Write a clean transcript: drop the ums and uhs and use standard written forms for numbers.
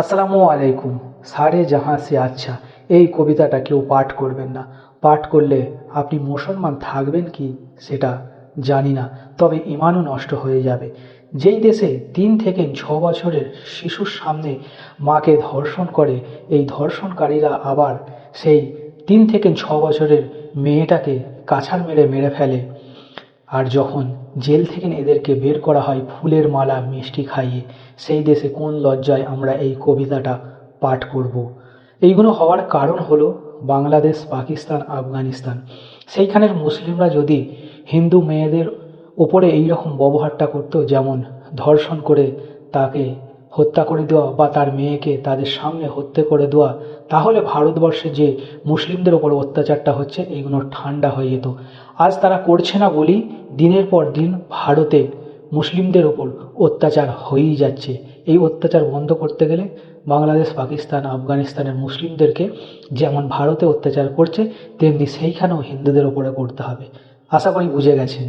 আসসালামু আলাইকুম। সারে জাহাঁ সে আচ্ছা এই কবিতাটা কেউ পাঠ করবেন না। পাঠ করলে আপনি মুসলমান থাকবেন কি সেটা জানি না, তবে ইমানও নষ্ট হয়ে যাবে। যেই দেশে 3 থেকে 6 বছরের শিশুর সামনে মাকে ধর্ষণ করে, এই ধর্ষণকারীরা আবার সেই 3 থেকে 6 বছরের মেয়েটাকে কাছাড় মেরে মেরে ফেলে। আর যখন জেল থেকে এদেরকে বের করা হয় ফুলের মালা মিষ্টি খাইয়ে, সেই দেশে কোন লজ্জায় আমরা এই কবিতাটা পাঠ করব? এইগুলো হওয়ার কারণ হলো বাংলাদেশ, পাকিস্তান, আফগানিস্তান। সেইখানের মুসলিমরা যদি হিন্দু মেয়েদের ওপরে এই রকম ব্যবহারটা করতো, যেমন ধর্ষণ করে তাকে হত্যা করে দেওয়া বা তার মেয়েকে তাদের সামনে হত্যা করে দেওয়া, তাহলে ভারতবর্ষে যে মুসলিমদের ওপর অত্যাচারটা হচ্ছে এইগুলো ঠান্ডা হয়ে যেত। আজ তারা করছে না বলেই দিনের পর দিন ভারতে মুসলিমদের ওপর অত্যাচার হয়েই যাচ্ছে। এই অত্যাচার বন্ধ করতে গেলে বাংলাদেশ, পাকিস্তান, আফগানিস্তানের মুসলিমদেরকে যেমন ভারতে অত্যাচার করছে তেমনি সেইখানেও হিন্দুদের ওপরে করতে হবে। আশা করি বুঝে গেছেন।